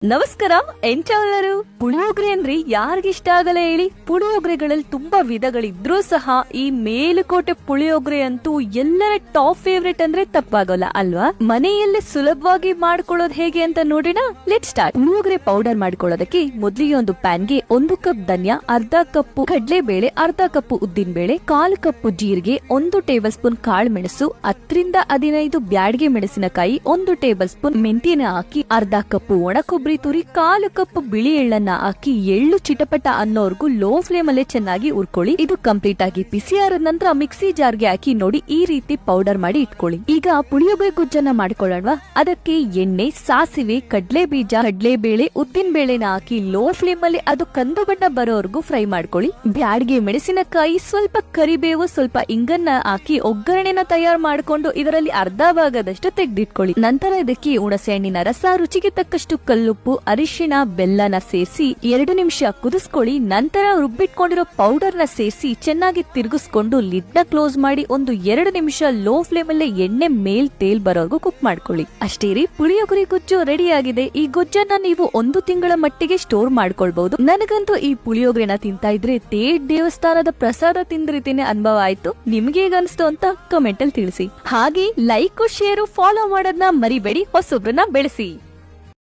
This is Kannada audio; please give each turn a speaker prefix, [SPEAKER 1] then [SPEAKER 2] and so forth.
[SPEAKER 1] ನಮಸ್ಕಾರ ಎಂಚಲ್ಲರು. ಪುಳಿಯೋಗರೆ ಅಂದ್ರೆ ಯಾರಿಗಿಷ್ಟ ಆಗಲ್ಲ ಹೇಳಿ. ಪುಳಿಯೋಗರೆಗಳಲ್ಲಿ ತುಂಬಾ ವಿಧಗಳಿದ್ರೂ ಸಹ ಈ ಮೇಲುಕೋಟೆ ಪುಳಿಯೋಗರೆ ಅಂತೂ ಎಲ್ಲರ ಟಾಪ್ ಫೇವ್ರೆಟ್ ಅಂದ್ರೆ ತಪ್ಪಾಗಲ್ಲ ಅಲ್ವಾ. ಮನೆಯಲ್ಲೇ ಸುಲಭವಾಗಿ ಮಾಡ್ಕೊಳ್ಳೋದು ಹೇಗೆ ಅಂತ ನೋಡೋಣ. Let start. ಪುಳಿಯೋಗರೆ ಪೌಡರ್ ಮಾಡ್ಕೊಳ್ಳೋದಕ್ಕೆ ಮೊದಲಿಗೆ ಒಂದು ಪ್ಯಾನ್ಗೆ 1 ಕಪ್ ಧನ್ಯ, ಅರ್ಧ ಕಪ್ ಕಡ್ಲೆಬೇಳೆ, ಅರ್ಧ ಕಪ್ ಉದ್ದಿನ ಬೇಳೆ, 1/4 ಕಪ್ ಜೀರಿಗೆ, 1 ಟೇಬಲ್ ಸ್ಪೂನ್ ಕಾಳು ಮೆಣಸು, 10-15 ಬ್ಯಾಡಗೆ ಮೆಣಸಿನಕಾಯಿ, 1 ಟೇಬಲ್ ಸ್ಪೂನ್ ಮೆಂತ್ಯನ ಹಾಕಿ, ಅರ್ಧ ಕಪ್ ಒಣ ಕೊಬ್ಬರಿ ತುರಿ, 1/4 ಕಪ್ ಬಿಳಿ ಎಳ್ಳನ್ನ ಹಾಕಿ ಎಳ್ಳು ಚಿಟಪಟ ಅನ್ನೋರ್ಗು ಲೋ ಫ್ಲೇಮ್ ಅಲ್ಲೇ ಚೆನ್ನಾಗಿ ಹುರ್ಕೊಳ್ಳಿ. ಇದು ಕಂಪ್ಲೀಟ್ ಆಗಿ ಬಿಸಿ ಆದ ನಂತರ ಮಿಕ್ಸಿ ಜಾರ್ಗೆ ಹಾಕಿ ನೋಡಿ ಈ ರೀತಿ ಪೌಡರ್ ಮಾಡಿ ಇಟ್ಕೊಳ್ಳಿ. ಈಗ ಪುಳಿಯೋಗರೆ ಗೊಜ್ಜನ್ನ ಮಾಡ್ಕೊಳ್ಳೋಣವಾ. ಅದಕ್ಕೆ ಎಣ್ಣೆ, ಸಾಸಿವೆ, ಕಡ್ಲೆ ಬೀಜ, ಕಡ್ಲೆಬೇಳೆ, ಉದ್ದಿನ ಬೇಳೆನ ಹಾಕಿ ಲೋ ಫ್ಲೇಮ್ ಅಲ್ಲಿ ಅದು ಕಂದು ಬಣ್ಣ ಬರೋವರೆಗೂ ಫ್ರೈ ಮಾಡ್ಕೊಳ್ಳಿ. ಬ್ಯಾಡ್ಗೆ ಮೆಣಸಿನಕಾಯಿ, ಸ್ವಲ್ಪ ಕರಿಬೇವು, ಸ್ವಲ್ಪ ಇಂಗನ್ನ ಹಾಕಿ ಒಗ್ಗರಣೆನ ತಯಾರು ಮಾಡ್ಕೊಂಡು ಇದರಲ್ಲಿ ಅರ್ಧ ಭಾಗದಷ್ಟು ತೆಗೆದಿಟ್ಕೊಳ್ಳಿ. ನಂತರ ಇದಕ್ಕೆ ಹುಣಸೆ ಹಣ್ಣಿನ ರಸ, ರುಚಿಗೆ ತಕ್ಕಷ್ಟು ಕಲ್ಲುಪ್ಪು, ಅರಿಶಿಣ, ಬೆಲ್ಲನ ಸೇರಿಸಿ 2 ನಿಮಿಷ ಕುದಿಸ್ಕೊಳ್ಳಿ. ನಂತರ ರುಬ್ಬಿಟ್ಕೊಂಡಿರೋ ಪೌಡರ್ ನ ಸೇರಿಸಿ ಚೆನ್ನಾಗಿ ತಿರುಗಿಸ್ಕೊಂಡು ಲಿಡ್ ನ ಕ್ಲೋಸ್ ಮಾಡಿ 1-2 ನಿಮಿಷ ಲೋ ಫ್ಲೇಮ್ ಅಲ್ಲೇ ಎಣ್ಣೆ ಮೇಲ್ ತೇಲ್ ಬರೋರ್ಗು ಕುಕ್ ಮಾಡ್ಕೊಳ್ಳಿ. ಅಷ್ಟೇ ರೀ, ಪುಳಿಯೋಗರೆ ಗೊಜ್ಜು ರೆಡಿ ಆಗಿದೆ. ಈ ಗೊಜ್ಜನ್ನ ನೀವು 1 ತಿಂಗಳ ಮಟ್ಟಿಗೆ ಸ್ಟೋರ್ ಮಾಡ್ಕೊಳ್ಬಹುದು. ನನಗಂತೂ ಈ ಪುಳಿಯೋಗರೆನ ತಿಂತಾ ಇದ್ರೆ ದೇವಸ್ಥಾನದ ಪ್ರಸಾದ ತಿಂದ್ರಿತೀನಿ ಅನುಭವ ಆಯ್ತು. ನಿಮ್ಗೆ ಹೇಗನ್ಸ್ತು ಅಂತ ಕಮೆಂಟ್ ಅಲ್ಲಿ ತಿಳಿಸಿ. ಹಾಗೆ ಲೈಕ್, ಶೇರ್, ಫಾಲೋ ಮಾಡೋದನ್ನ ಮರಿಬೇಡಿ. ಹೊಸೊಬ್ರನ್ನ ಬೆಳೆಸಿ.